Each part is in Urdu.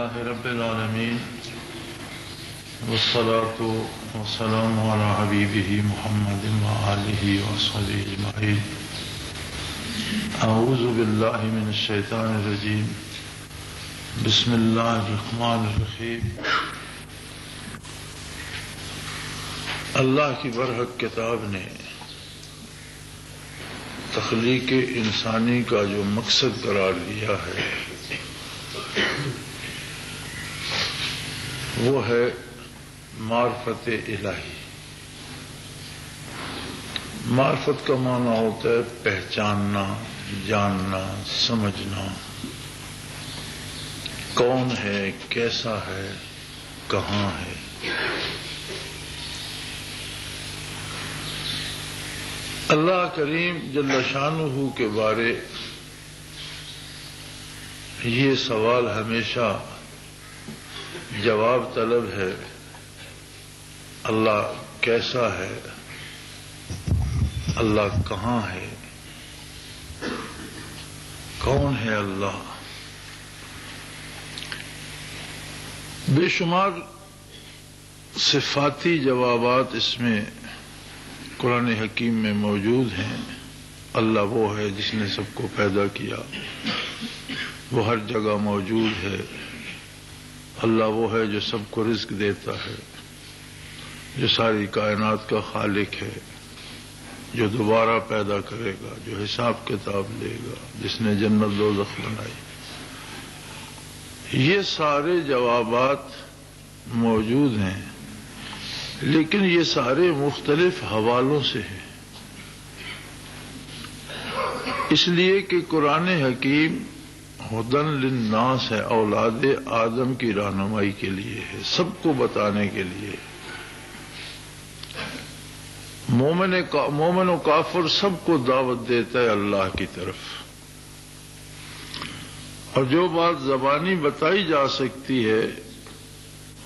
اللہ رب العالمین والصلاة والسلام علی حبیبہ محمد وآلہ وصحبہ اجمعین۔ اعوذ باللہ من الشیطان الرجیم، بسم اللہ الرحمن الرحیم۔ اللہ کی برحق کتاب نے تخلیق انسانی کا جو مقصد قرار دیا ہے وہ ہے معرفت الہی۔ معرفت کا معنی ہوتا ہے پہچاننا، جاننا، سمجھنا، کون ہے، کیسا ہے، کہاں ہے۔ اللہ کریم جل شانہ کے بارے یہ سوال ہمیشہ جواب طلب ہے، اللہ کیسا ہے، اللہ کہاں ہے، کون ہے اللہ۔ بے شمار صفاتی جوابات اس میں قرآن حکیم میں موجود ہیں۔ اللہ وہ ہے جس نے سب کو پیدا کیا، وہ ہر جگہ موجود ہے۔ اللہ وہ ہے جو سب کو رزق دیتا ہے، جو ساری کائنات کا خالق ہے، جو دوبارہ پیدا کرے گا، جو حساب کتاب لے گا، جس نے جنت دوزخ بنائی۔ یہ سارے جوابات موجود ہیں، لیکن یہ سارے مختلف حوالوں سے ہیں، اس لیے کہ قرآن حکیم ہدن للناس ہے، اولاد آدم کی رہنمائی کے لیے ہے، سب کو بتانے کے لیے۔ مومن و کافر سب کو دعوت دیتا ہے اللہ کی طرف، اور جو بات زبانی بتائی جا سکتی ہے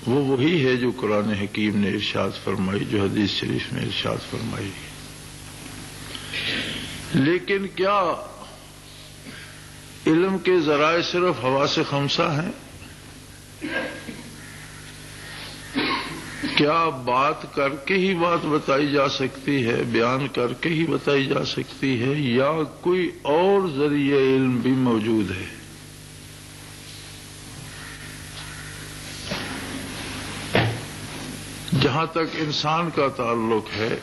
وہ وہی ہے جو قرآن حکیم نے ارشاد فرمائی، جو حدیث شریف میں ارشاد فرمائی۔ لیکن کیا علم کے ذرائع صرف حواس خمسہ ہیں؟ کیا بات کر کے ہی بات بتائی جا سکتی ہے، بیان کر کے ہی بتائی جا سکتی ہے، یا کوئی اور ذریعہ علم بھی موجود ہے؟ جہاں تک انسان کا تعلق ہے،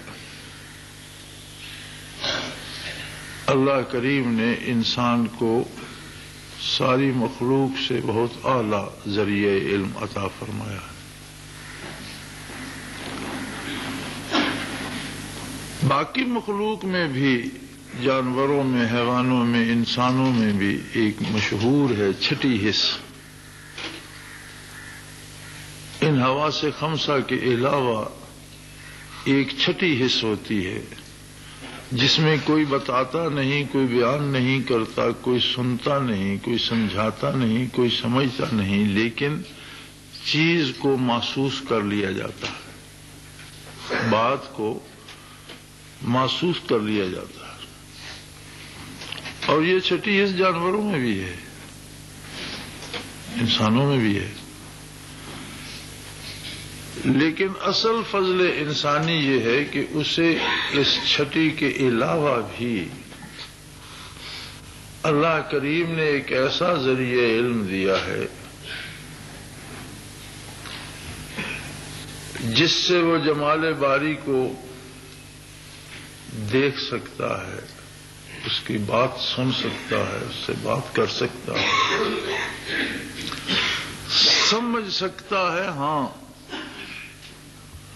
اللہ کریم نے انسان کو ساری مخلوق سے بہت اعلیٰ ذریعہ علم عطا فرمایا ہے۔ باقی مخلوق میں بھی، جانوروں میں، حیوانوں میں، انسانوں میں بھی ایک مشہور ہے چھٹی حص۔ ان حواس خمسہ کے علاوہ ایک چھٹی حص ہوتی ہے جس میں کوئی بتاتا نہیں، کوئی بیان نہیں کرتا، کوئی سنتا نہیں، کوئی سمجھاتا نہیں، کوئی سمجھتا نہیں، لیکن چیز کو محسوس کر لیا جاتا ہے، بات کو محسوس کر لیا جاتا ہے۔ اور یہ چھٹی حص جانوروں میں بھی ہے، انسانوں میں بھی ہے، لیکن اصل فضل انسانی یہ ہے کہ اسے اس چھٹی کے علاوہ بھی اللہ کریم نے ایک ایسا ذریعہ علم دیا ہے جس سے وہ جمال باری کو دیکھ سکتا ہے، اس کی بات سن سکتا ہے، اس سے بات کر سکتا ہے، سمجھ سکتا ہے۔ ہاں،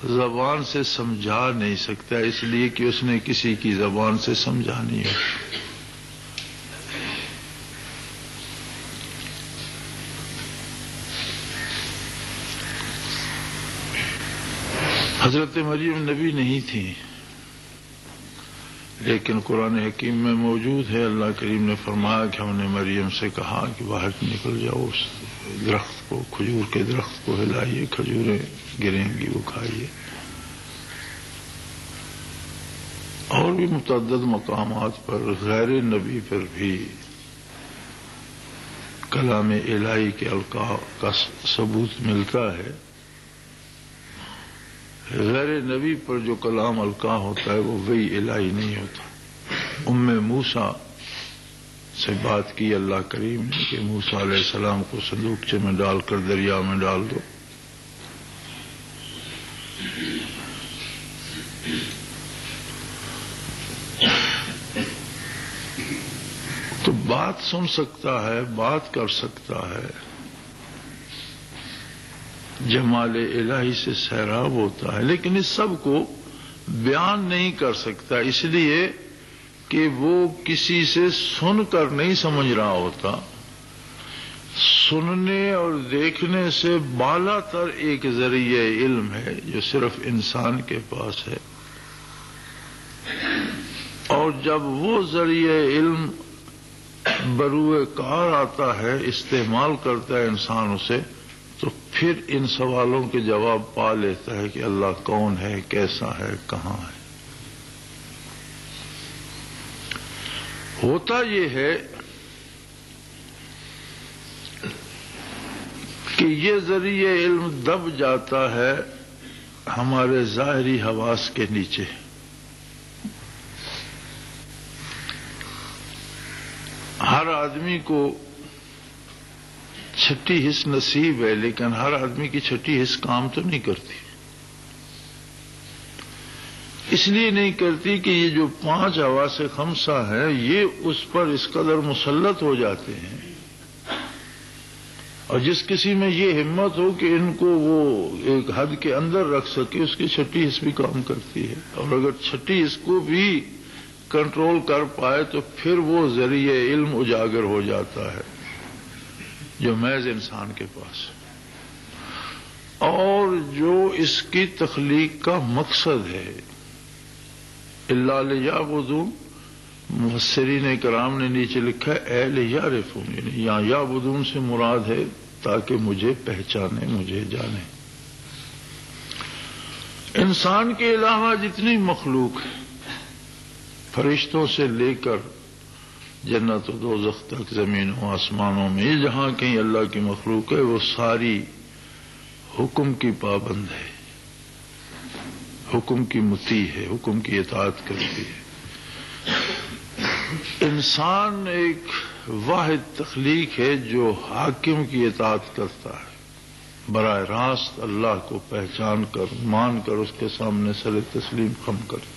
زبان سے سمجھا نہیں سکتا، اس لیے کہ اس نے کسی کی زبان سے سمجھا نہیں ہے۔ حضرت مریم نبی نہیں تھی، لیکن قرآن حکیم میں موجود ہے، اللہ کریم نے فرمایا کہ ہم نے مریم سے کہا کہ باہر نکل جاؤ، اس درخت کو، کھجور کے درخت کو ہلائیے، کھجوریں گریں گی، وہ کھائیے۔ اور بھی متعدد مقامات پر غیر نبی پر بھی کلام الہی کے القاء کا ثبوت ملتا ہے. غیر نبی پر جو کلام القاء ہوتا ہے وہ وحی الہی نہیں ہوتا. موسیٰ سے بات کی اللہ کریم نے کہ موسیٰ علیہ السلام کو صندوقچے میں ڈال کر دریا میں ڈال دو. تو بات سن سکتا ہے، بات کر سکتا ہے، جمال الہی سے سیراب ہوتا ہے، لیکن اس سب کو بیان نہیں کر سکتا، اس لیے کہ وہ کسی سے سن کر نہیں سمجھ رہا ہوتا. سننے اور دیکھنے سے بالا تر ایک ذریعہ علم ہے جو صرف انسان کے پاس ہے، اور جب وہ ذریعہ علم بروئے کار آتا ہے، استعمال کرتا ہے انسان اسے، تو پھر ان سوالوں کے جواب پا لیتا ہے کہ اللہ کون ہے، کیسا ہے، کہاں ہے. ہوتا یہ ہے کہ یہ ذریعہ علم دب جاتا ہے ہمارے ظاہری حواس کے نیچے. ہر آدمی کو چھٹی حس نصیب ہے، لیکن ہر آدمی کی چھٹی حس کام تو نہیں کرتی. اس لیے نہیں کرتی کہ یہ جو 5 حواس خمسہ ہیں یہ اس پر اس قدر مسلط ہو جاتے ہیں، اور جس کسی میں یہ ہمت ہو کہ ان کو وہ ایک حد کے اندر رکھ سکے، اس کی چھٹی حس بھی کام کرتی ہے. اور اگر چھٹی حس کو بھی کنٹرول کر پائے تو پھر وہ ذریعہ علم اجاگر ہو جاتا ہے جو محض انسان کے پاس ہے، اور جو اس کی تخلیق کا مقصد ہے. الا لیعبدون، مفسرین کرام نے نیچے لکھا ہے اے لیعرفون، یعنی یہاں یعبدون سے مراد ہے تاکہ مجھے پہچانے، مجھے جانے. انسان کے علاوہ جتنی مخلوق ہے، فرشتوں سے لے کر جنت و دوزخ تک، زمین و آسمانوں میں جہاں کہیں اللہ کی مخلوق ہے، وہ ساری حکم کی پابند ہے، حکم کی مطیع ہے، حکم کی اطاعت کرتی ہے. انسان ایک واحد تخلیق ہے جو حاکم کی اطاعت کرتا ہے، براہ راست اللہ کو پہچان کر، مان کر اس کے سامنے سر تسلیم خم کرتا ہے.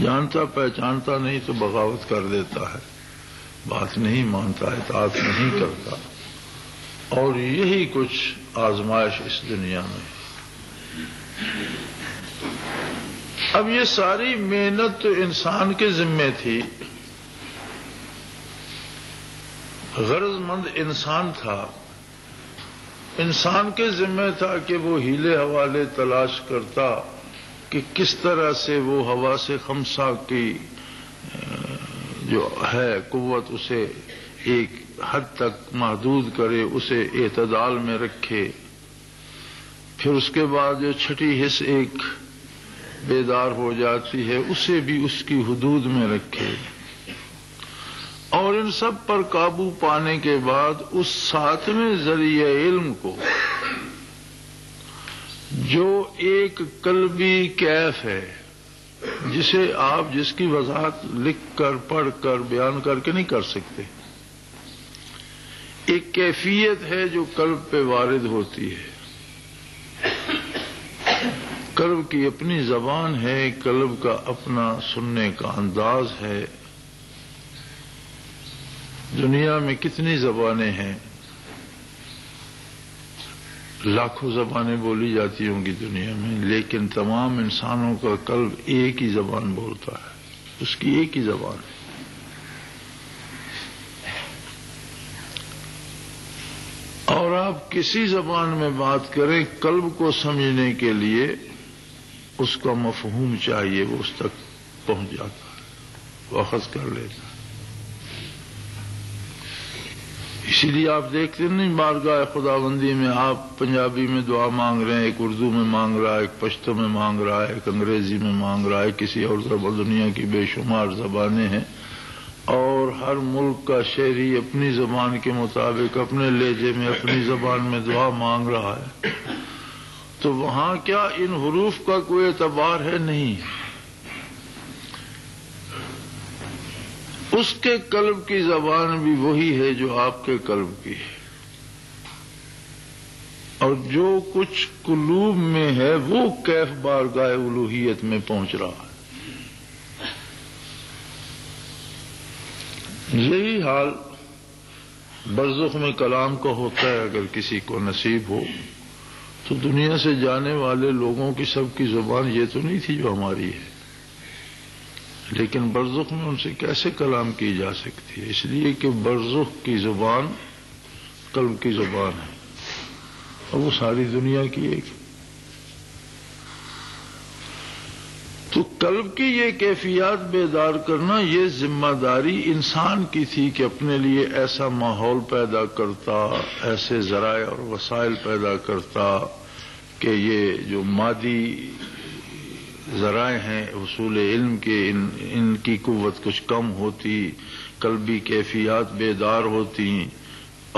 جانتا پہچانتا نہیں تو بغاوت کر دیتا ہے، بات نہیں مانتا، اطاعت نہیں کرتا. اور یہی کچھ آزمائش اس دنیا میں. اب یہ ساری محنت تو انسان کے ذمے تھی، غرض مند انسان تھا، انسان کے ذمے تھا کہ وہ ہیلے حوالے تلاش کرتا کہ کس طرح سے وہ حواس خمسہ کی جو ہے قوت اسے ایک حد تک محدود کرے، اسے اعتدال میں رکھے. پھر اس کے بعد جو چھٹی حس ایک بیدار ہو جاتی ہے، اسے بھی اس کی حدود میں رکھے. اور ان سب پر قابو پانے کے بعد اس 7ویں ذریعہ علم کو، جو ایک قلبی کیف ہے، جسے آپ جس کی وضاحت لکھ کر، پڑھ کر، بیان کر کے نہیں کر سکتے، ایک کیفیت ہے جو قلب پہ وارد ہوتی ہے. قلب کی اپنی زبان ہے، قلب کا اپنا سننے کا انداز ہے. دنیا میں کتنی زبانیں ہیں، لاکھوں زبانیں بولی جاتی ہوں گی دنیا میں، لیکن تمام انسانوں کا قلب ایک ہی زبان بولتا ہے، اس کی ایک ہی زبان ہے. اور آپ کسی زبان میں بات کریں، قلب کو سمجھنے کے لیے اس کا مفہوم چاہیے، وہ اس تک پہنچ جاتا ہے، وہ اخذ کر لیتا ہے. اسی لیے آپ دیکھتے نہیں بارگاہ خداوندی میں آپ پنجابی میں دعا مانگ رہے ہیں، ایک اردو میں مانگ رہا ہے، ایک پشتو میں مانگ رہا ہے، ایک انگریزی میں مانگ رہا ہے، کسی اور زبان. دنیا کی بے شمار زبانیں ہیں، اور اور ہر ملک کا شہری اپنی زبان کے مطابق اپنے لہجے میں اپنی زبان میں دعا مانگ رہا ہے، تو وہاں کیا ان حروف کا کوئی اعتبار ہے؟ نہیں۔ اس کے قلب کی زبان بھی وہی ہے جو آپ کے قلب کی ہے، اور جو کچھ قلوب میں ہے وہ کیف بارگاہ الوہیت میں پہنچ رہا ہے۔ یہی حال برزخ میں کلام کا ہوتا ہے۔ اگر کسی کو نصیب ہو تو دنیا سے جانے والے لوگوں کی سب کی زبان یہ تو نہیں تھی جو ہماری ہے، لیکن برزخ میں ان سے کیسے کلام کی جا سکتی ہے؟ اس لیے کہ برزخ کی زبان قلب کی زبان ہے، اور وہ ساری دنیا کی ایک۔ تو قلب کی یہ کیفیات بیدار کرنا، یہ ذمہ داری انسان کی تھی کہ اپنے لیے ایسا ماحول پیدا کرتا، ایسے ذرائع اور وسائل پیدا کرتا کہ یہ جو مادی ذرائع ہیں حصول علم کے، ان کی قوت کچھ کم ہوتی، قلبی کیفیات بیدار ہوتی،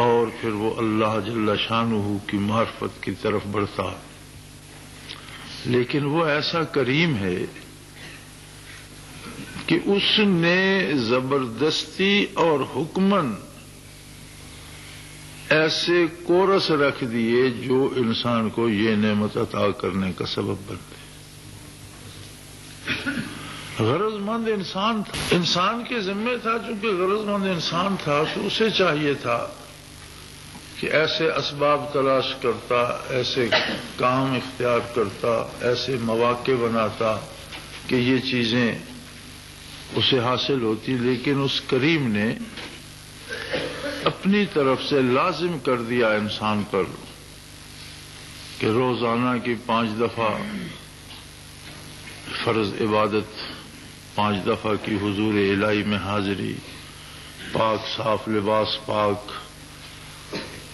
اور پھر وہ اللہ جل شانہ کی معرفت کی طرف بڑھتا۔ لیکن وہ ایسا کریم ہے کہ اس نے زبردستی اور حکمن ایسے کورس رکھ دیے جو انسان کو یہ نعمت عطا کرنے کا سبب بنتے۔ غرض مند انسان تھا، انسان کے ذمے تھا، چونکہ غرض مند انسان تھا تو اسے چاہیے تھا کہ ایسے اسباب تلاش کرتا، ایسے کام اختیار کرتا، ایسے مواقع بناتا کہ یہ چیزیں اسے حاصل ہوتی۔ لیکن اس کریم نے اپنی طرف سے لازم کر دیا انسان پر کہ روزانہ کی 5 دفعہ فرض عبادت، 5 دفعہ کی حضور الہی میں حاضری، پاک صاف لباس پاک،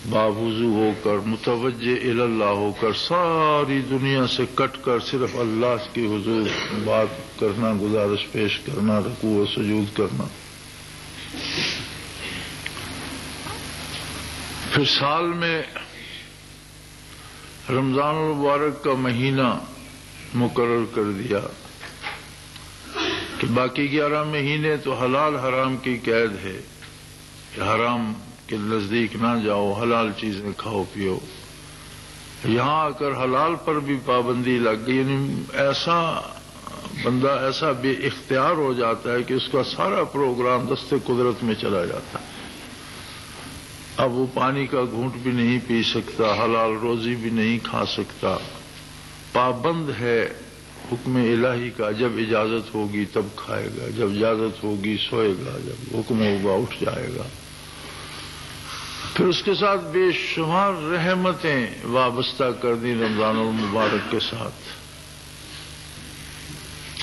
باوضو ہو کر، متوجہ اللہ ہو کر، ساری دنیا سے کٹ کر صرف اللہ کی حضور بات کرنا، گزارش پیش کرنا، رکوع و سجود کرنا۔ پھر سال میں رمضان المبارک کا مہینہ مقرر کر دیا کہ باقی 11 مہینے تو حلال حرام کی قید ہے کہ حرام کے نزدیک نہ جاؤ، حلال چیزیں کھاؤ پیو۔ یہاں آ کر حلال پر بھی پابندی لگ گئی، یعنی ایسا بندہ ایسا بے اختیار ہو جاتا ہے کہ اس کا سارا پروگرام دست قدرت میں چلا جاتا ہے۔ اب وہ پانی کا گھونٹ بھی نہیں پی سکتا، حلال روزی بھی نہیں کھا سکتا، پابند ہے حکم الہی کا۔ جب اجازت ہوگی تب کھائے گا، جب اجازت ہوگی سوئے گا، جب حکم ہوگا اٹھ جائے گا۔ پھر اس کے ساتھ بے شمار رحمتیں وابستہ کر دی رمضان المبارک کے ساتھ،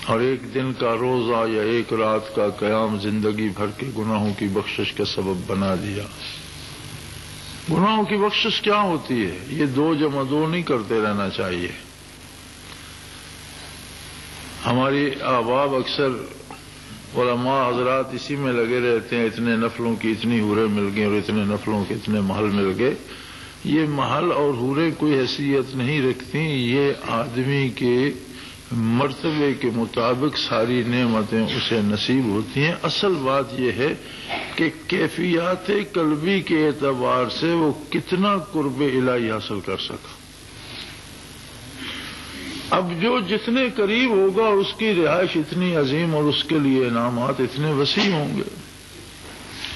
اور ایک دن کا روزہ یا ایک رات کا قیام زندگی بھر کے گناہوں کی بخشش کا سبب بنا دیا۔ گناہوں کی بخشش کیا ہوتی ہے؟ یہ 2 جمع 2 نہیں کرتے رہنا چاہیے۔ ہماری احباب اکثر علماء حضرات اسی میں لگے رہتے ہیں، اتنے نفلوں کی اتنی حوریں مل گئیں اور اتنے نفلوں کے اتنے محل مل گئے۔ یہ محل اور حوریں کوئی حیثیت نہیں رکھتی، یہ آدمی کے مرتبے کے مطابق ساری نعمتیں اسے نصیب ہوتی ہیں۔ اصل بات یہ ہے کہ کیفیات قلبی کے اعتبار سے وہ کتنا قرب الہی حاصل کر سکا۔ اب جو جتنے قریب ہوگا اس کی رہائش اتنی عظیم اور اس کے لیے انعامات اتنے وسیع ہوں گے۔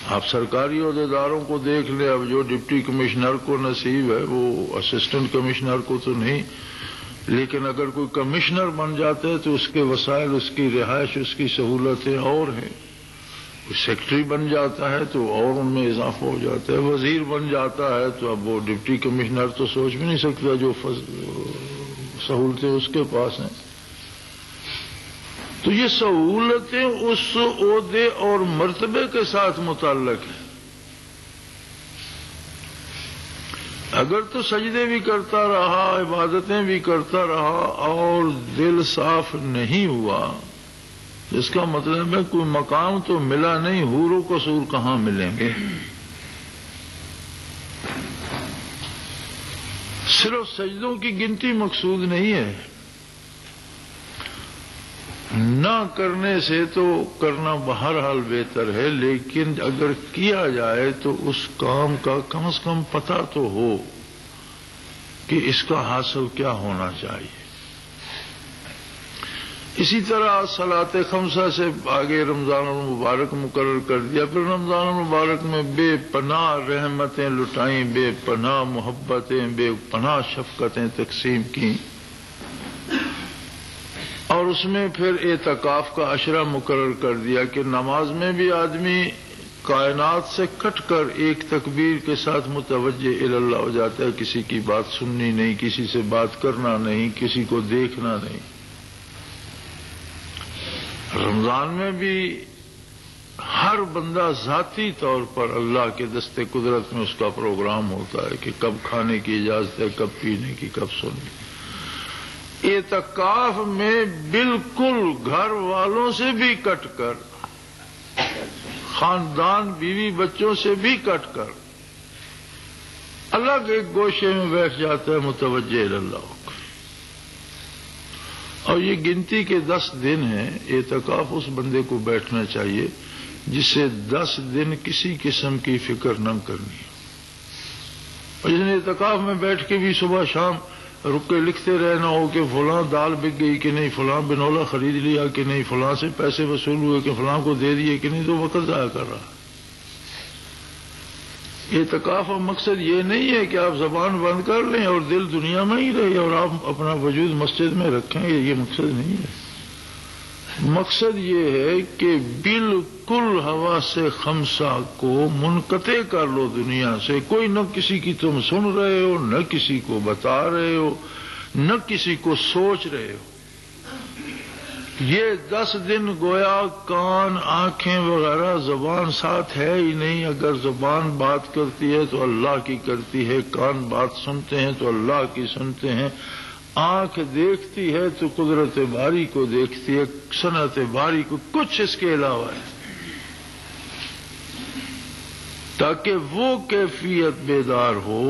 آپ سرکاری عہدیداروں کو دیکھ لیں، اب جو ڈپٹی کمشنر کو نصیب ہے وہ اسسٹنٹ کمشنر کو تو نہیں، لیکن اگر کوئی کمشنر بن جاتا ہے تو اس کے وسائل، اس کی رہائش، اس کی سہولتیں اور ہیں۔ کوئی سیکٹری بن جاتا ہے تو اور ان میں اضافہ ہو جاتا ہے، وزیر بن جاتا ہے تو اب وہ ڈپٹی کمشنر تو سوچ بھی نہیں سکتا جو سہولتیں اس کے پاس ہیں۔ تو یہ سہولتیں اس عہدے اور مرتبے کے ساتھ متعلق ہیں۔ اگر تو سجدے بھی کرتا رہا، عبادتیں بھی کرتا رہا اور دل صاف نہیں ہوا اس کا مطلب ہے کوئی مقام تو ملا نہیں، حور و قصور کہاں ملیں گے؟ صرف سجدوں کی گنتی مقصود نہیں ہے، نہ کرنے سے تو کرنا بہرحال بہتر ہے، لیکن اگر کیا جائے تو اس کام کا کم از کم پتہ تو ہو کہ اس کا حاصل کیا ہونا چاہیے۔ اسی طرح صلاۃ خمسہ سے آگے رمضان المبارک مقرر کر دیا، پھر رمضان المبارک میں بے پناہ رحمتیں لٹائیں، بے پناہ محبتیں، بے پناہ شفقتیں تقسیم کی، اور اس میں پھر اعتکاف کا عشرہ مقرر کر دیا کہ نماز میں بھی آدمی کائنات سے کٹ کر ایک تکبیر کے ساتھ متوجہ اللہ ہو جاتا ہے، کسی کی بات سننی نہیں، کسی سے بات کرنا نہیں، کسی کو دیکھنا نہیں۔ رمضان میں بھی ہر بندہ ذاتی طور پر اللہ کے دست قدرت میں اس کا پروگرام ہوتا ہے کہ کب کھانے کی اجازت ہے، کب پینے کی، کب سونے کی۔ اعتکاف میں بالکل گھر والوں سے بھی کٹ کر، خاندان بیوی بچوں سے بھی کٹ کر الگ ایک گوشے میں بیٹھ جاتا ہے متوجہ اللہ۔ اور یہ گنتی کے 10 دن ہیں، اعتکاف اس بندے کو بیٹھنا چاہیے جسے 10 دن کسی قسم کی فکر نہ کرنی، اور جس نے اعتکاف میں بیٹھ کے بھی صبح شام رک کے لکھتے رہنا ہو کہ فلاں دال بک گئی کہ نہیں، فلاں بنولا خرید لیا کہ نہیں، فلاں سے پیسے وصول ہوئے کہ فلاں کو دے دیے کہ نہیں، تو وقت ضائع کر رہا۔ اعتکاف کا مقصد یہ نہیں ہے کہ آپ زبان بند کر لیں اور دل دنیا میں ہی رہے اور آپ اپنا وجود مسجد میں رکھیں، یہ مقصد نہیں ہے۔ مقصد یہ ہے کہ بالکل حواس خمسہ کو منقطع کر لو دنیا سے، کوئی نہ کسی کی تم سن رہے ہو، نہ کسی کو بتا رہے ہو، نہ کسی کو سوچ رہے ہو۔ یہ 10 دن گویا کان، آنکھیں وغیرہ، زبان ساتھ ہے ہی نہیں۔ اگر زبان بات کرتی ہے تو اللہ کی کرتی ہے، کان بات سنتے ہیں تو اللہ کی سنتے ہیں، آنکھ دیکھتی ہے تو قدرت باری کو دیکھتی ہے، صنعت باری کو، کچھ اس کے علاوہ ہے، تاکہ وہ کیفیت بیدار ہو،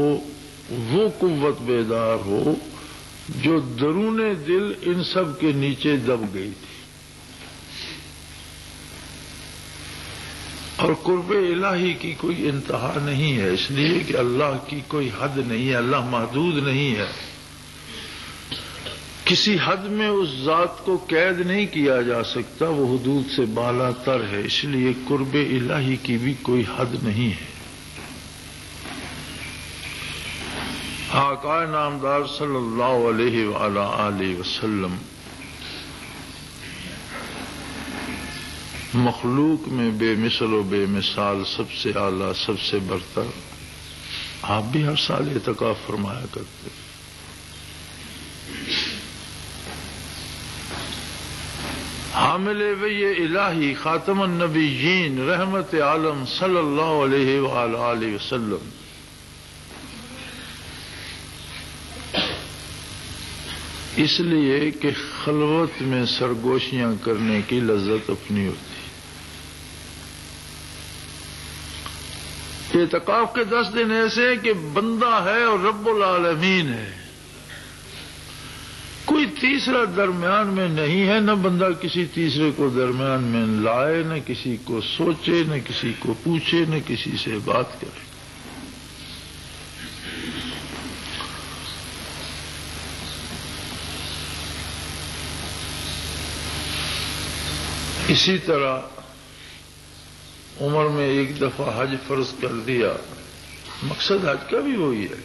وہ قوت بیدار ہو جو درون دل ان سب کے نیچے دب گئی تھی۔ اور قرب الہی کی کوئی انتہا نہیں ہے، اس لیے کہ اللہ کی کوئی حد نہیں ہے، اللہ محدود نہیں ہے، کسی حد میں اس ذات کو قید نہیں کیا جا سکتا، وہ حدود سے بالا تر ہے، اس لیے قرب الہی کی بھی کوئی حد نہیں ہے۔ آقا نامدار صلی اللہ علیہ وآلہ آلہ وسلم مخلوق میں بے مثل و بے مثال، سب سے اعلیٰ، سب سے برتر، آپ بھی ہر سال اعتکاف فرمایا کرتے۔ حامل وحی الہی خاتم النبیین رحمت عالم صلی اللہ علیہ وآلہ آلہ وسلم اس لیے کہ خلوت میں سرگوشیاں کرنے کی لذت اپنی ہوتی۔ اعتکاف کے 10 دن ایسے ہیں کہ بندہ ہے اور رب العالمین ہے، کوئی تیسرا درمیان میں نہیں ہے، نہ بندہ کسی تیسرے کو درمیان میں لائے، نہ کسی کو سوچے، نہ کسی کو پوچھے، نہ کسی سے بات کرے۔ اسی طرح عمر میں ایک دفعہ حج فرض کر دیا، مقصد حج کا بھی وہی ہے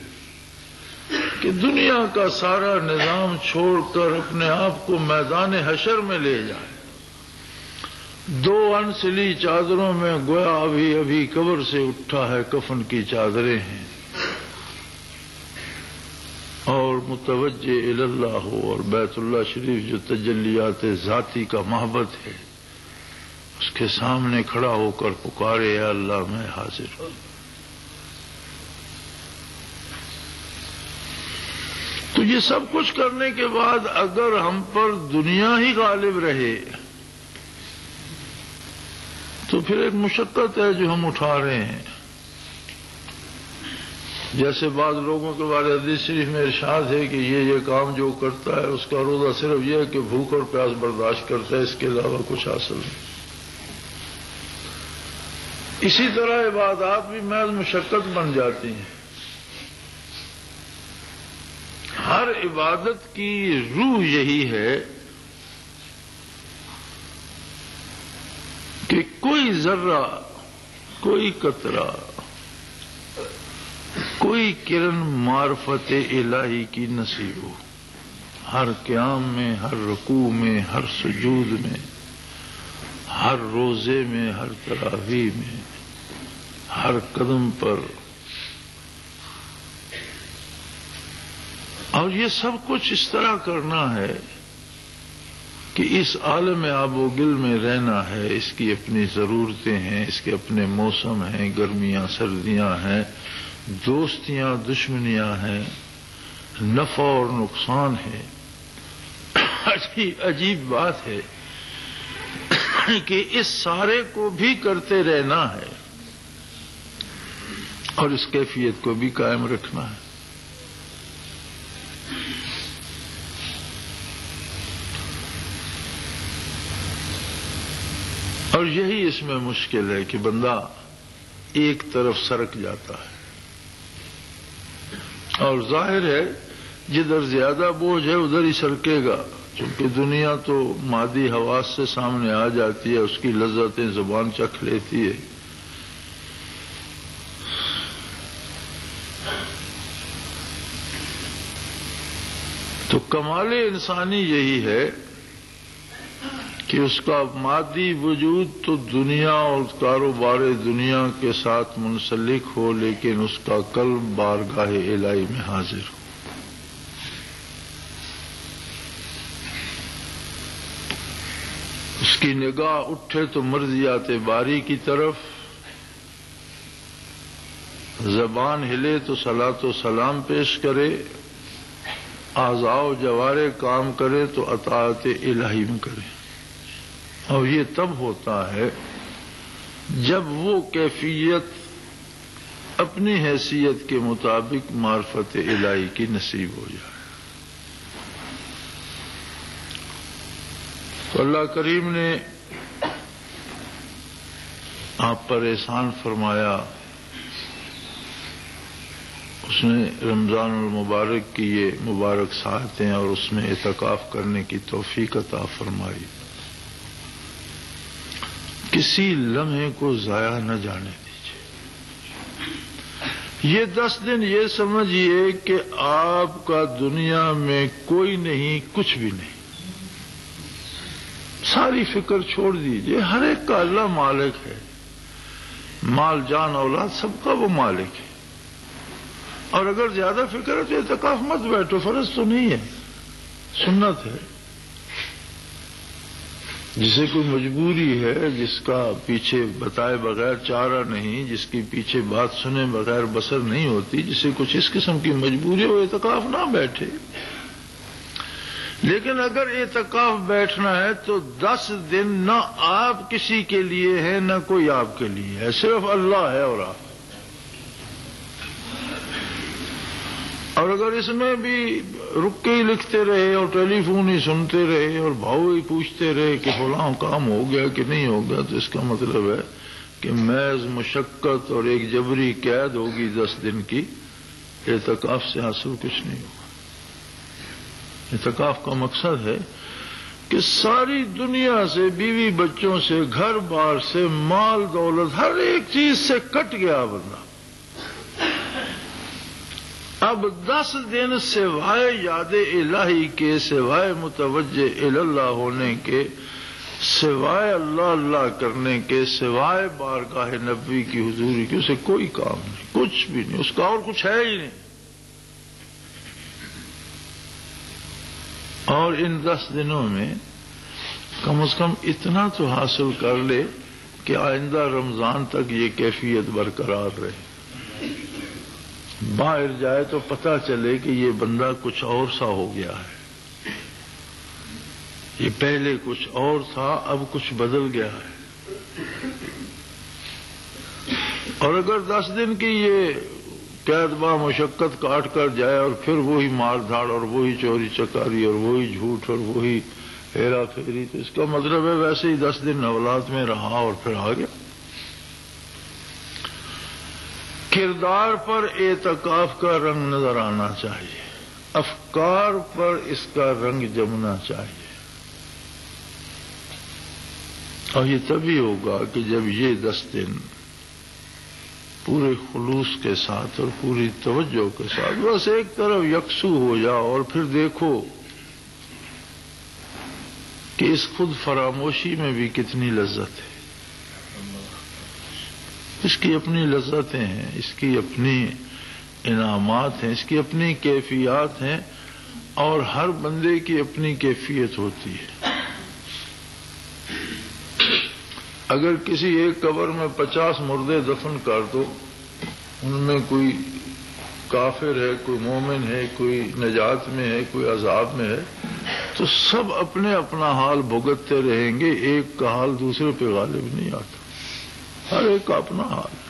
کہ دنیا کا سارا نظام چھوڑ کر اپنے آپ کو میدان حشر میں لے جائے، 2 انسلی چادروں میں، گویا ابھی ابھی قبر سے اٹھا ہے، کفن کی چادریں ہیں، اور متوجہ اللہ ہو، اور بیت اللہ شریف جو تجلیات ذاتی کا معبد ہے اس کے سامنے کھڑا ہو کر پکارے، اے اللہ میں حاضر ہوں۔ تو یہ سب کچھ کرنے کے بعد اگر ہم پر دنیا ہی غالب رہے پھر ایک مشقت ہے جو ہم اٹھا رہے ہیں. جیسے بعض لوگوں کے بارے حدیث شریف میں ارشاد ہے کہ یہ کام جو کرتا ہے اس کا روزہ صرف یہ ہے کہ بھوک اور پیاس برداشت کرتا ہے، اس کے علاوہ کچھ حاصل نہیں. اسی طرح عبادات بھی محض مشقت بن جاتی ہیں. ہر عبادت کی روح یہی ہے کہ کوئی ذرہ، کوئی قطرہ، کوئی کرن معرفت الہی کی نصیب ہو. ہر قیام میں، ہر رکوع میں، ہر سجود میں، ہر روزے میں، ہر تراویح میں، ہر قدم پر. اور یہ سب کچھ اس طرح کرنا ہے کہ اس عالم آب و گل میں رہنا ہے. اس کی اپنی ضرورتیں ہیں، اس کے اپنے موسم ہیں، گرمیاں سردیاں ہیں، دوستیاں دشمنیاں ہیں، نفع اور نقصان ہے. عجیب بات ہے کہ اس سارے کو بھی کرتے رہنا ہے اور اس کیفیت کو بھی قائم رکھنا ہے. اور یہی اس میں مشکل ہے کہ بندہ ایک طرف سرک جاتا ہے. اور ظاہر ہے جدھر زیادہ بوجھ ہے ادھر ہی سرکے گا، چونکہ دنیا تو مادی حواس سے سامنے آ جاتی ہے، اس کی لذتیں زبان چکھ لیتی ہے. تو کمال انسانی یہی ہے کہ اس کا مادی وجود تو دنیا اور کاروبار دنیا کے ساتھ منسلک ہو، لیکن اس کا قلب بارگاہ الہی میں حاضر ہو. اس کی نگاہ اٹھے تو مرضیات باری کی طرف، زبان ہلے تو صلاۃ و سلام پیش کرے، اعضاء و جوارے کام کرے تو اطاعت الہی میں کرے. اور یہ تب ہوتا ہے جب وہ کیفیت اپنی حیثیت کے مطابق معرفت الہی کی نصیب ہو جائے. تو اللہ کریم نے آپ پر احسان فرمایا، اس نے رمضان المبارک کی یہ مبارک ساعتیں اور اس میں اعتکاف کرنے کی توفیق عطا فرمائی. کسی لمحے کو ضائع نہ جانے دیجیے. یہ 10 دن یہ سمجھیے کہ آپ کا دنیا میں کوئی نہیں، کچھ بھی نہیں. ساری فکر چھوڑ دیجیے. ہر ایک کا اللہ مالک ہے، مال جان اولاد سب کا وہ مالک ہے. اور اگر زیادہ فکر ہے تو اعتکاف مت بیٹھو، فرض تو نہیں ہے، سنت ہے. جسے کوئی مجبوری ہے، جس کا پیچھے بتائے بغیر چارہ نہیں، جس کی پیچھے بات سنے بغیر بسر نہیں ہوتی، جسے کچھ اس قسم کی مجبوری ہو، اعتکاف نہ بیٹھے. لیکن اگر اعتکاف بیٹھنا ہے تو 10 دن نہ آپ کسی کے لیے ہے نہ کوئی آپ کے لیے ہے، صرف اللہ ہے اور آپ. اور اگر اس میں بھی رک کے ہی لکھتے رہے اور ٹیلی فون ہی سنتے رہے اور بھاؤ ہی پوچھتے رہے کہ فلاں کام ہو گیا کہ نہیں ہو گیا، تو اس کا مطلب ہے کہ محض مشقت اور ایک جبری قید ہوگی 10 دن کی. اعتکاف سے حاصل کچھ نہیں ہوگا. اعتکاف کا مقصد ہے کہ ساری دنیا سے، بیوی بچوں سے، گھر بار سے، مال دولت، ہر ایک چیز سے کٹ گیا بندہ. اب 10 دن سوائے یاد الہی کے، سوائے متوجہ اللہ ہونے کے، سوائے اللہ اللہ کرنے کے، سوائے بارگاہ نبی کی حضوری کی اسے کوئی کام نہیں، کچھ بھی نہیں. اس کا اور کچھ ہے ہی نہیں. اور ان 10 دنوں میں کم از کم اتنا تو حاصل کر لے کہ آئندہ رمضان تک یہ کیفیت برقرار رہے. باہر جائے تو پتہ چلے کہ یہ بندہ کچھ اور سا ہو گیا ہے، یہ پہلے کچھ اور تھا اب کچھ بدل گیا ہے. اور اگر 10 دن کی یہ قید با مشقت کاٹ کر جائے اور پھر وہی مار دھاڑ اور وہی چوری چکاری اور وہی جھوٹ اور وہی ہیرا پھیری، تو اس کا مطلب ہے ویسے ہی 10 دن اولاد میں رہا اور پھر آ گیا۔ کردار پر اعتکاف کا رنگ نظر آنا چاہیے، افکار پر اس کا رنگ جمنا چاہیے، اور یہ تبھی ہوگا کہ جب یہ 10 دن پورے خلوص کے ساتھ اور پوری توجہ کے ساتھ بس ایک طرف یکسو ہو جاؤ، اور پھر دیکھو کہ اس خود فراموشی میں بھی کتنی لذت ہے۔ اس کی اپنی لذتیں ہیں، اس کی اپنی انعامات ہیں، اس کی اپنی کیفیات ہیں، اور ہر بندے کی اپنی کیفیت ہوتی ہے۔ اگر کسی ایک قبر میں 50 مردے دفن کر دو، ان میں کوئی کافر ہے، کوئی مومن ہے، کوئی نجات میں ہے، کوئی عذاب میں ہے، تو سب اپنے اپنا حال بھگتتے رہیں گے، ایک کا حال دوسرے پہ غالب نہیں آتا، ہر ایک کا اپنا حال۔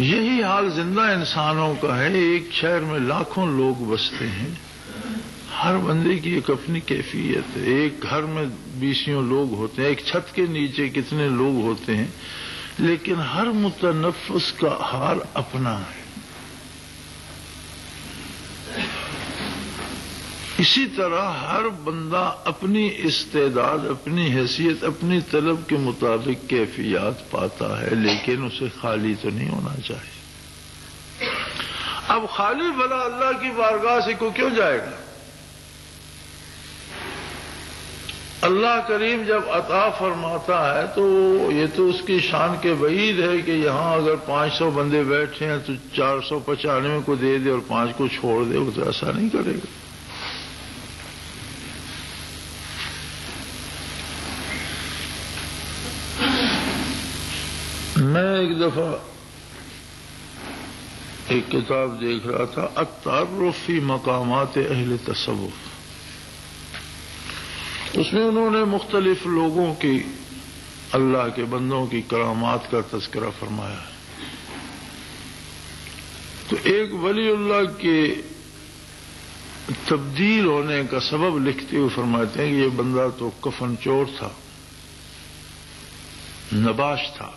یہی حال زندہ انسانوں کا ہے۔ ایک شہر میں لاکھوں لوگ بستے ہیں، ہر بندے کی ایک اپنی کیفیت ہے۔ ایک گھر میں 20 لوگ ہوتے ہیں، ایک چھت کے نیچے کتنے لوگ ہوتے ہیں، لیکن ہر متنفس کا حال اپنا ہے۔ اسی طرح ہر بندہ اپنی استعداد، اپنی حیثیت، اپنی طلب کے مطابق کیفیات پاتا ہے، لیکن اسے خالی تو نہیں ہونا چاہیے۔ اب خالی بھلا اللہ کی بارگاہ سے کو کیوں جائے گا؟ اللہ کریم جب عطا فرماتا ہے تو یہ تو اس کی شان کے بعید ہے کہ یہاں اگر 500 بندے بیٹھے ہیں تو 495 کو دے دے اور 5 کو چھوڑ دے، وہ تو ایسا نہیں کرے گا۔ میں ایک دفعہ ایک کتاب دیکھ رہا تھا، التعرف فی مقامات اہل تصوف، اس میں انہوں نے مختلف لوگوں کی، اللہ کے بندوں کی کرامات کا تذکرہ فرمایا ہے۔ تو ایک ولی اللہ کے تبدیل ہونے کا سبب لکھتے ہوئے فرماتے ہیں کہ یہ بندہ تو کفن چور تھا، نباش تھا،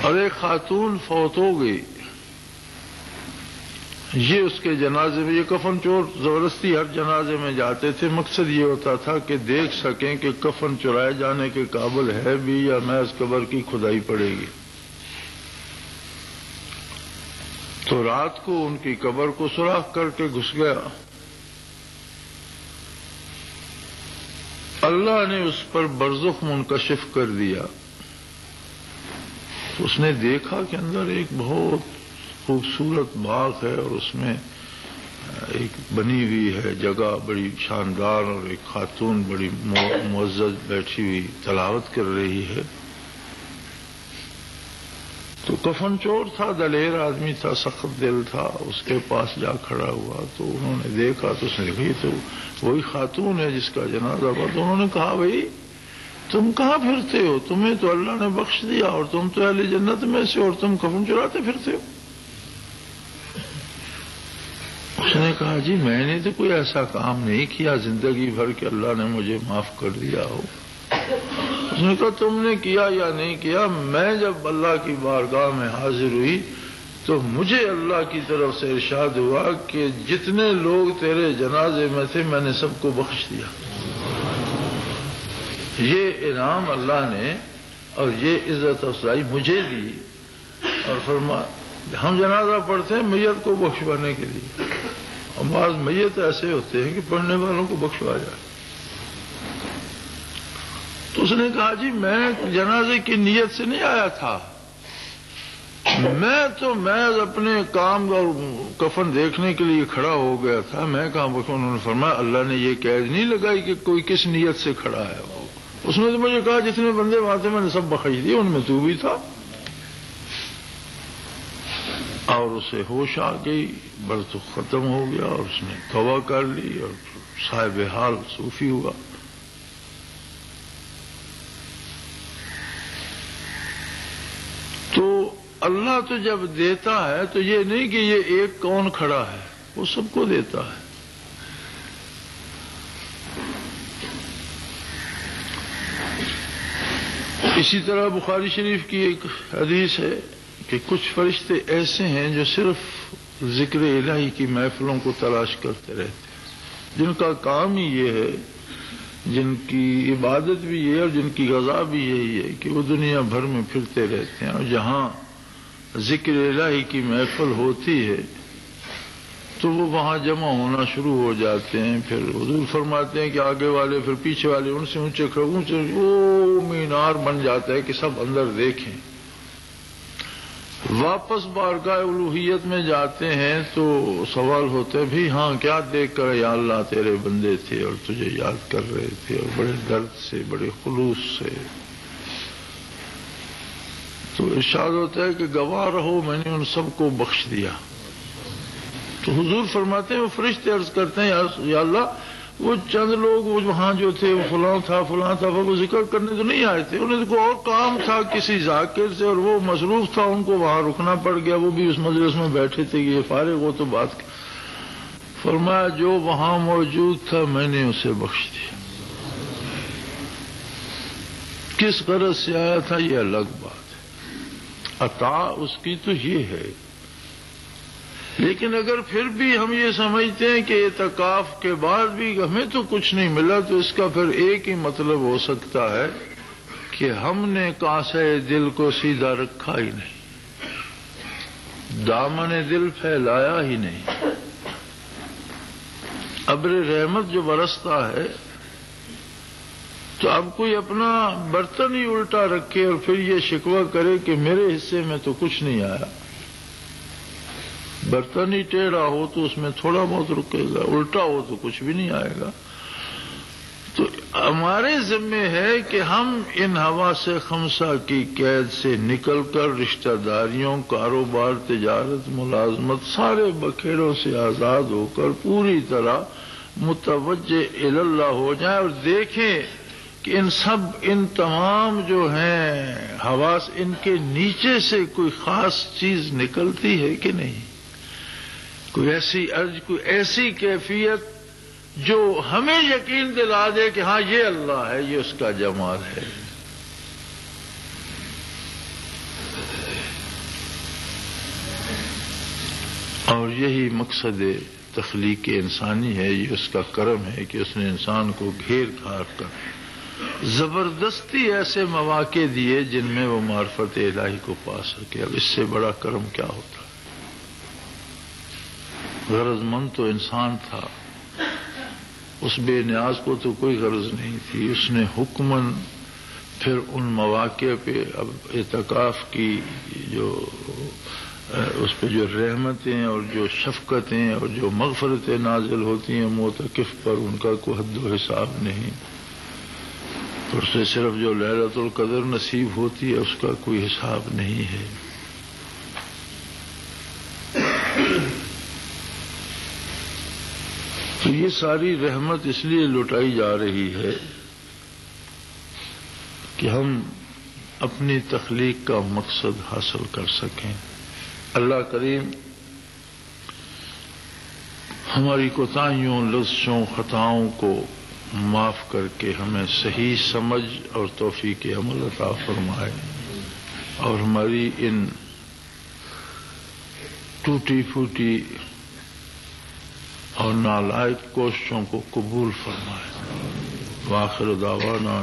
اور ایک خاتون فوت ہو گئی، یہ اس کے جنازے میں، یہ کفن چور زبردستی ہر جنازے میں جاتے تھے، مقصد یہ ہوتا تھا کہ دیکھ سکیں کہ کفن چرائے جانے کے قابل ہے بھی یا محض قبر کی کھدائی پڑے گی۔ تو رات کو ان کی قبر کو سوراخ کر کے گھس گیا، اللہ نے اس پر برزخ منکشف کر دیا۔ اس نے دیکھا کہ اندر ایک بہت خوبصورت باغ ہے، اور اس میں ایک بنی ہوئی ہے جگہ بڑی شاندار، اور ایک خاتون بڑی معزز بیٹھی ہوئی تلاوت کر رہی ہے۔ تو کفن چور تھا، دلیر آدمی تھا، سخت دل تھا، اس کے پاس جا کھڑا ہوا تو انہوں نے دیکھا تو اس نے دیکھی تو وہی خاتون ہے جس کا جنازہ ہوا۔ تو انہوں نے کہا بھائی تم کہاں پھرتے ہو؟ تمہیں تو اللہ نے بخش دیا اور تم تو اہل جنت میں سے، اور تم کفن چراتے پھرتے ہو؟ اس نے کہا جی میں نے تو کوئی ایسا کام نہیں کیا زندگی بھر کہ اللہ نے مجھے معاف کر دیا ہو۔ اس نے کہا تم نے کیا یا نہیں کیا، میں جب اللہ کی بارگاہ میں حاضر ہوئی تو مجھے اللہ کی طرف سے ارشاد ہوا کہ جتنے لوگ تیرے جنازے میں تھے میں نے سب کو بخش دیا۔ یہ انعام اللہ نے اور یہ عزت افزائی مجھے دی، اور فرما ہم جنازہ پڑھتے ہیں میت کو بخشوانے کے لیے، اور بعض میت ایسے ہوتے ہیں کہ پڑھنے والوں کو بخشوا جائے۔ تو اس نے کہا جی میں جنازے کی نیت سے نہیں آیا تھا، میں تو محض اپنے کام اور کفن دیکھنے کے لیے کھڑا ہو گیا تھا، میں کہاں بخشوں؟ انہوں نے فرمایا اللہ نے یہ قید نہیں لگائی کہ کوئی کس نیت سے کھڑا ہے۔ اس نے تو مجھے کہا جتنے بندے وہاں تھے میں نے سب بخش دیے، ان میں تو بھی تھا۔ اور اسے ہوش آ گئی، برد ختم ہو گیا، اور اس نے توبہ کر لی اور صاحب حال صوفی ہوا۔ اللہ تو جب دیتا ہے تو یہ نہیں کہ یہ ایک کون کھڑا ہے، وہ سب کو دیتا ہے۔ اسی طرح بخاری شریف کی ایک حدیث ہے کہ کچھ فرشتے ایسے ہیں جو صرف ذکر الہی کی محفلوں کو تلاش کرتے رہتے ہیں، جن کا کام ہی یہ ہے، جن کی عبادت بھی یہ ہے اور جن کی غذا بھی یہی ہے کہ وہ دنیا بھر میں پھرتے رہتے ہیں، اور جہاں ذکر الہی کی محفل ہوتی ہے تو وہ وہاں جمع ہونا شروع ہو جاتے ہیں۔ پھر حضور فرماتے ہیں کہ آگے والے پھر پیچھے والے ان سے اونچے وہ مینار بن جاتا ہے کہ سب اندر دیکھیں۔ واپس بارگاہ الوہیت میں جاتے ہیں تو سوال ہوتا ہے بھی ہاں کیا دیکھ کر یا اللہ تیرے بندے تھے اور تجھے یاد کر رہے تھے اور بڑے درد سے بڑے خلوص سے، تو ارشاد ہوتا ہے کہ گواہ رہو میں نے ان سب کو بخش دیا۔ تو حضور فرماتے ہیں وہ فرشتے عرض کرتے ہیں یا اللہ وہ چند لوگ وہ وہاں جو تھے وہ فلاں تھا وہ ذکر کرنے تو نہیں آئے تھے، انہیں تو اور کام تھا کسی ذاکر سے اور وہ مصروف تھا، ان کو وہاں رکنا پڑ گیا، وہ بھی اس مجلس میں بیٹھے تھے، یہ فارغ ہو تو بات کی۔ فرمایا جو وہاں موجود تھا میں نے اسے بخش دیا، کس غرض سے آیا تھا یہ الگ بات ہے، عطا اس کی تو یہ ہے۔ لیکن اگر پھر بھی ہم یہ سمجھتے ہیں کہ اعتکاف کے بعد بھی ہمیں تو کچھ نہیں ملا، تو اس کا پھر ایک ہی مطلب ہو سکتا ہے کہ ہم نے کاسے دل کو سیدھا رکھا ہی نہیں، دامن دل پھیلایا ہی نہیں۔ ابر رحمت جو برستا ہے تو اب کوئی اپنا برتن ہی الٹا رکھے اور پھر یہ شکوہ کرے کہ میرے حصے میں تو کچھ نہیں آیا۔ برتن ہی ٹیڑھا ہو تو اس میں تھوڑا بہت رکے گا، الٹا ہو تو کچھ بھی نہیں آئے گا۔ تو ہمارے ذمے ہے کہ ہم ان حواس خمسہ کی قید سے نکل کر رشتہ داریوں، کاروبار، تجارت، ملازمت سارے بکھیروں سے آزاد ہو کر پوری طرح متوجہ اللہ ہو جائیں اور دیکھیں کہ ان تمام جو ہیں حواس، ان کے نیچے سے کوئی خاص چیز نکلتی ہے کہ نہیں، کوئی ایسی عرض، کوئی ایسی کیفیت جو ہمیں یقین دلا دے کہ ہاں یہ اللہ ہے، یہ اس کا جمال ہے۔ اور یہی مقصد تخلیق انسانی ہے، یہ اس کا کرم ہے کہ اس نے انسان کو گھیر گھار کر زبردستی ایسے مواقع دیے جن میں وہ معرفت الہی کو پا سکے۔ اب اس سے بڑا کرم کیا ہوتا ہے؟ غرض مند تو انسان تھا، اس بے نیاز کو تو کوئی غرض نہیں تھی، اس نے حکماً پھر ان مواقع پہ اب اعتکاف کی جو اس پہ جو رحمتیں اور جو شفقتیں اور جو مغفرتیں نازل ہوتی ہیں معتکف پر، ان کا کوئی حد و حساب نہیں۔ اور سے صرف جو لیلۃ القدر نصیب ہوتی ہے اس کا کوئی حساب نہیں ہے۔ تو یہ ساری رحمت اس لیے لٹائی جا رہی ہے کہ ہم اپنی تخلیق کا مقصد حاصل کر سکیں۔ اللہ کریم ہماری کوتاہیوں، لغزشوں، خطاؤں کو معاف کر کے ہمیں صحیح سمجھ اور توفیق عمل عطا فرمائے، اور ہماری ان ٹوٹی پھوٹی اور نالائق کوششوں کو قبول فرمائے۔ وآخر دعوانا